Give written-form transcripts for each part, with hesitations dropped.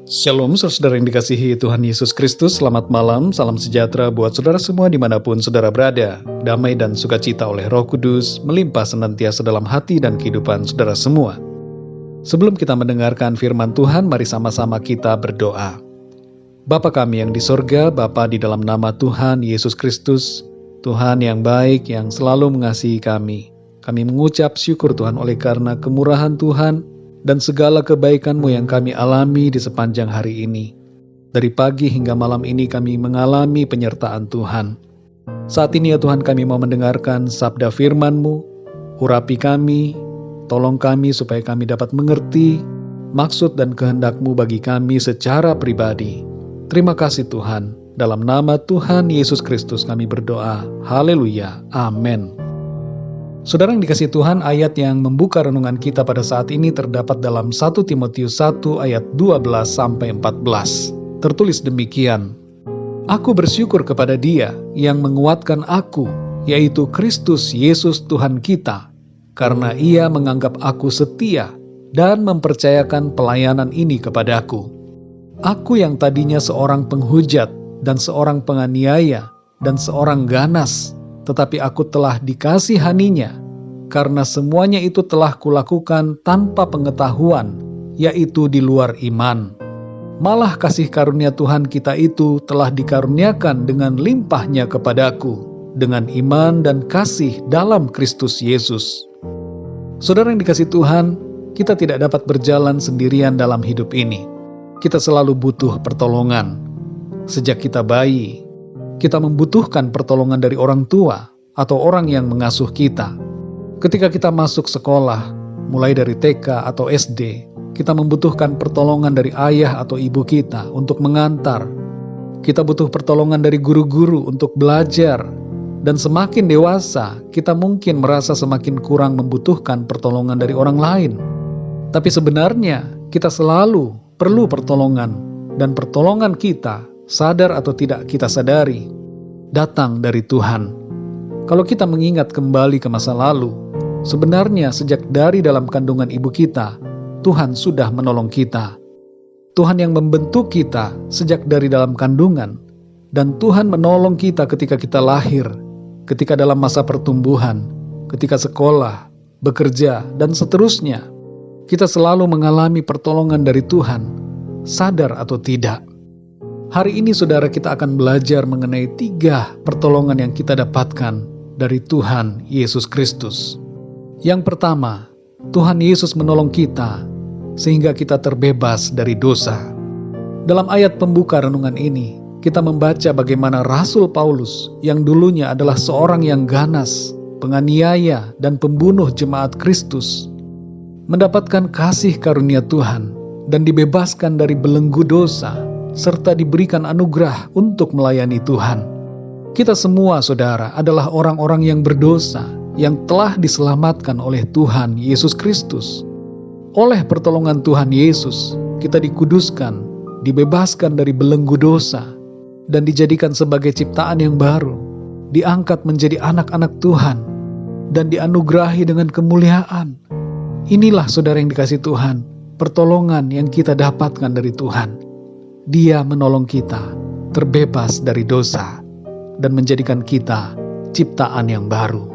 Shalom, saudara yang dikasihi Tuhan Yesus Kristus. Selamat malam, salam sejahtera buat saudara semua dimanapun saudara berada. Damai dan sukacita oleh Roh Kudus melimpah senantiasa dalam hati dan kehidupan saudara semua. Sebelum kita mendengarkan firman Tuhan, mari sama-sama kita berdoa. Bapa kami yang di sorga, Bapa di dalam nama Tuhan Yesus Kristus, Tuhan yang baik yang selalu mengasihi kami. Kami mengucap syukur Tuhan oleh karena kemurahan Tuhan dan segala kebaikan-Mu yang kami alami di sepanjang hari ini. Dari pagi hingga malam ini kami mengalami penyertaan Tuhan. Saat ini ya Tuhan, kami mau mendengarkan sabda firman-Mu. Urapi kami, tolong kami supaya kami dapat mengerti maksud dan kehendak-Mu bagi kami secara pribadi. Terima kasih Tuhan. Dalam nama Tuhan Yesus Kristus kami berdoa. Haleluya. Amin. Saudara yang dikasihi Tuhan, ayat yang membuka renungan kita pada saat ini terdapat dalam 1 Timotius 1 ayat 12-14. Tertulis demikian, Aku bersyukur kepada Dia yang menguatkan aku, yaitu Kristus Yesus Tuhan kita, karena Ia menganggap aku setia dan mempercayakan pelayanan ini kepadaku. Aku yang tadinya seorang penghujat dan seorang penganiaya dan seorang ganas, tetapi aku telah dikasihaninya, karena semuanya itu telah kulakukan tanpa pengetahuan, yaitu di luar iman. Malah kasih karunia Tuhan kita itu telah dikaruniakan dengan limpahnya kepadaku, dengan iman dan kasih dalam Kristus Yesus. Saudara yang dikasihi Tuhan, kita tidak dapat berjalan sendirian dalam hidup ini. Kita selalu butuh pertolongan. Sejak kita bayi, kita membutuhkan pertolongan dari orang tua atau orang yang mengasuh kita. Ketika kita masuk sekolah, mulai dari TK atau SD, kita membutuhkan pertolongan dari ayah atau ibu kita untuk mengantar. Kita butuh pertolongan dari guru-guru untuk belajar. Dan semakin dewasa, kita mungkin merasa semakin kurang membutuhkan pertolongan dari orang lain. Tapi sebenarnya, kita selalu perlu pertolongan. Dan pertolongan kita, sadar atau tidak kita sadari, datang dari Tuhan. Kalau kita mengingat kembali ke masa lalu, sebenarnya sejak dari dalam kandungan ibu kita, Tuhan sudah menolong kita. Tuhan yang membentuk kita sejak dari dalam kandungan, dan Tuhan menolong kita ketika kita lahir, ketika dalam masa pertumbuhan, ketika sekolah, bekerja, dan seterusnya. Kita selalu mengalami pertolongan dari Tuhan, sadar atau tidak. Hari ini saudara, kita akan belajar mengenai 3 pertolongan yang kita dapatkan dari Tuhan Yesus Kristus. Yang pertama, Tuhan Yesus menolong kita sehingga kita terbebas dari dosa. Dalam ayat pembuka renungan ini, kita membaca bagaimana Rasul Paulus yang dulunya adalah seorang yang ganas, penganiaya, dan pembunuh jemaat Kristus, mendapatkan kasih karunia Tuhan dan dibebaskan dari belenggu dosa, serta diberikan anugerah untuk melayani Tuhan. Kita semua, saudara, adalah orang-orang yang berdosa, yang telah diselamatkan oleh Tuhan Yesus Kristus. Oleh pertolongan Tuhan Yesus, kita dikuduskan, dibebaskan dari belenggu dosa, dan dijadikan sebagai ciptaan yang baru, diangkat menjadi anak-anak Tuhan, dan dianugerahi dengan kemuliaan. Inilah saudara yang dikasihi Tuhan, pertolongan yang kita dapatkan dari Tuhan. Dia menolong kita terbebas dari dosa dan menjadikan kita ciptaan yang baru.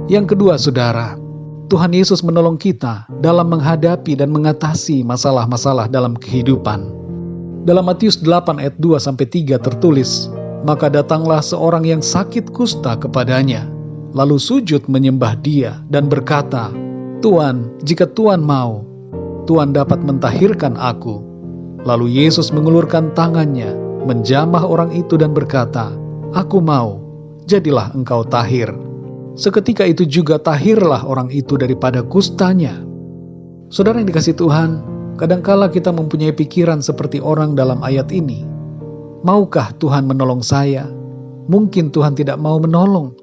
Yang kedua, saudara, Tuhan Yesus menolong kita dalam menghadapi dan mengatasi masalah-masalah dalam kehidupan. Dalam Matius 8 ayat 2-3 tertulis, Maka datanglah seorang yang sakit kusta kepadanya, lalu sujud menyembah Dia dan berkata, Tuan, jika Tuan mau, Tuan dapat mentahirkan aku. Lalu Yesus mengulurkan tangannya, menjamah orang itu dan berkata, Aku mau, jadilah engkau tahir. Seketika itu juga tahirlah orang itu daripada kustanya. Saudara yang dikasihi Tuhan, kadangkala kita mempunyai pikiran seperti orang dalam ayat ini. Maukah Tuhan menolong saya? Mungkin Tuhan tidak mau menolong.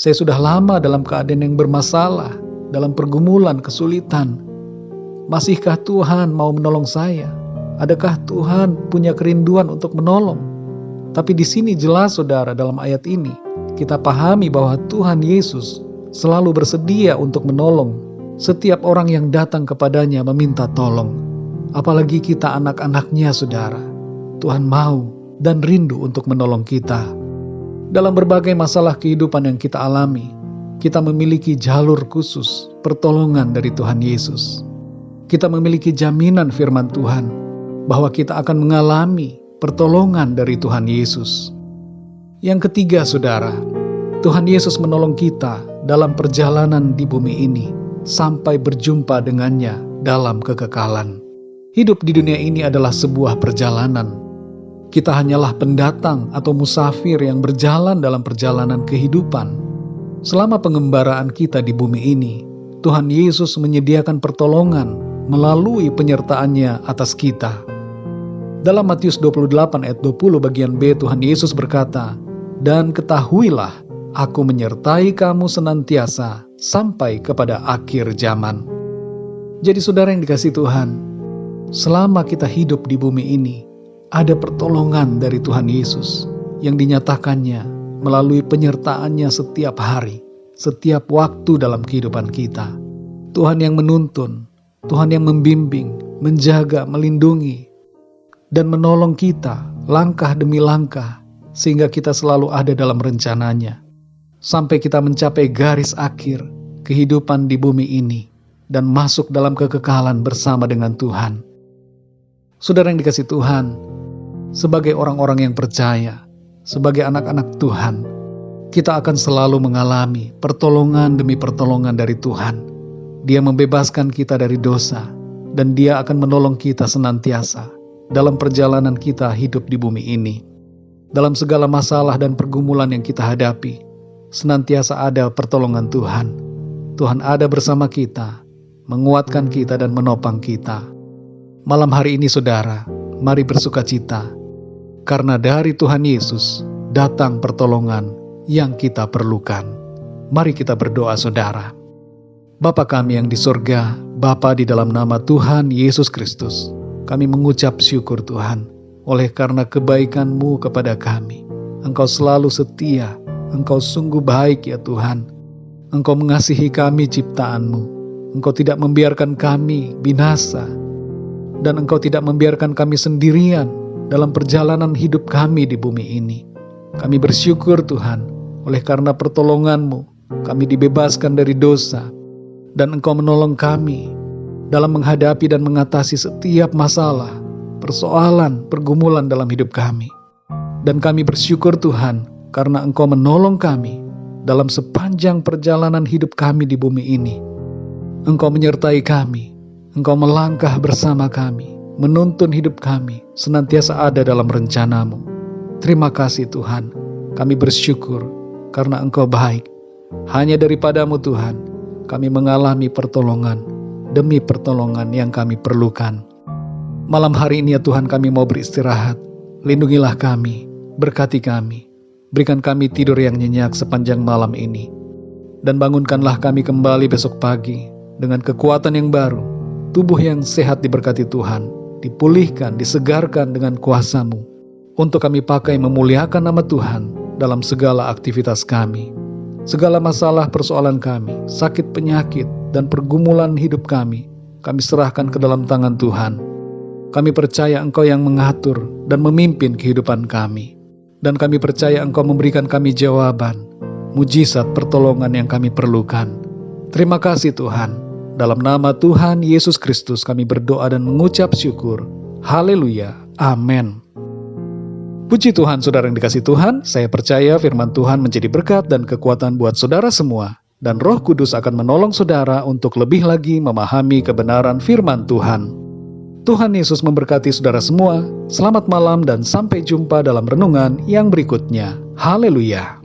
Saya sudah lama dalam keadaan yang bermasalah, dalam pergumulan, kesulitan. Masihkah Tuhan mau menolong saya? Adakah Tuhan punya kerinduan untuk menolong? Tapi di sini jelas, saudara, dalam ayat ini, kita pahami bahwa Tuhan Yesus selalu bersedia untuk menolong setiap orang yang datang kepadanya meminta tolong. Apalagi kita anak-anaknya, saudara. Tuhan mau dan rindu untuk menolong kita. Dalam berbagai masalah kehidupan yang kita alami, kita memiliki jalur khusus pertolongan dari Tuhan Yesus. Kita memiliki jaminan firman Tuhan bahwa kita akan mengalami pertolongan dari Tuhan Yesus. Yang ketiga, saudara, Tuhan Yesus menolong kita dalam perjalanan di bumi ini sampai berjumpa dengannya dalam kekekalan. Hidup di dunia ini adalah sebuah perjalanan. Kita hanyalah pendatang atau musafir yang berjalan dalam perjalanan kehidupan. Selama pengembaraan kita di bumi ini, Tuhan Yesus menyediakan pertolongan melalui penyertaan-Nya atas kita. Dalam Matius 28 ayat 20 bagian B, Tuhan Yesus berkata, "Dan ketahuilah, Aku menyertai kamu senantiasa sampai kepada akhir zaman." Jadi saudara yang dikasihi Tuhan, selama kita hidup di bumi ini, ada pertolongan dari Tuhan Yesus yang dinyatakannya melalui penyertaan-Nya setiap hari, setiap waktu dalam kehidupan kita. Tuhan yang menuntun, Tuhan yang membimbing, menjaga, melindungi, dan menolong kita langkah demi langkah, sehingga kita selalu ada dalam rencana-Nya, sampai kita mencapai garis akhir kehidupan di bumi ini, dan masuk dalam kekekalan bersama dengan Tuhan. Saudara yang dikasihi Tuhan, sebagai orang-orang yang percaya, sebagai anak-anak Tuhan, kita akan selalu mengalami pertolongan demi pertolongan dari Tuhan. Dia membebaskan kita dari dosa, dan Dia akan menolong kita senantiasa dalam perjalanan kita hidup di bumi ini. Dalam segala masalah dan pergumulan yang kita hadapi, senantiasa ada pertolongan Tuhan. Tuhan ada bersama kita, menguatkan kita dan menopang kita. Malam hari ini, saudara, mari bersukacita, karena dari Tuhan Yesus datang pertolongan yang kita perlukan. Mari kita berdoa, saudara. Bapa kami yang di sorga, Bapa, di dalam nama Tuhan Yesus Kristus, kami mengucap syukur Tuhan, oleh karena kebaikan-Mu kepada kami. Engkau selalu setia, Engkau sungguh baik ya Tuhan. Engkau mengasihi kami ciptaan-Mu. Engkau tidak membiarkan kami binasa, dan Engkau tidak membiarkan kami sendirian dalam perjalanan hidup kami di bumi ini. Kami bersyukur Tuhan, oleh karena pertolongan-Mu, kami dibebaskan dari dosa, dan Engkau menolong kami dalam menghadapi dan mengatasi setiap masalah, persoalan, pergumulan dalam hidup kami. Dan kami bersyukur Tuhan, karena Engkau menolong kami dalam sepanjang perjalanan hidup kami di bumi ini. Engkau menyertai kami, Engkau melangkah bersama kami, menuntun hidup kami, senantiasa ada dalam rencana-Mu. Terima kasih Tuhan, kami bersyukur karena Engkau baik. Hanya daripada-Mu Tuhan, kami mengalami pertolongan demi pertolongan yang kami perlukan. Malam hari ini ya Tuhan, kami mau beristirahat. Lindungilah kami, berkati kami, berikan kami tidur yang nyenyak sepanjang malam ini, dan bangunkanlah kami kembali besok pagi dengan kekuatan yang baru, tubuh yang sehat diberkati Tuhan, dipulihkan, disegarkan dengan kuasa-Mu, untuk kami pakai memuliakan nama Tuhan dalam segala aktivitas kami. Segala masalah persoalan kami, sakit penyakit, dan pergumulan hidup kami serahkan ke dalam tangan Tuhan. Kami percaya Engkau yang mengatur dan memimpin kehidupan kami. Dan kami percaya Engkau memberikan kami jawaban, mujizat pertolongan yang kami perlukan. Terima kasih Tuhan. Dalam nama Tuhan Yesus Kristus kami berdoa dan mengucap syukur. Haleluya. Amin. Puji Tuhan, saudara yang dikasihi Tuhan, saya percaya firman Tuhan menjadi berkat dan kekuatan buat saudara semua, dan Roh Kudus akan menolong saudara untuk lebih lagi memahami kebenaran firman Tuhan. Tuhan Yesus memberkati saudara semua. Selamat malam dan sampai jumpa dalam renungan yang berikutnya. Haleluya.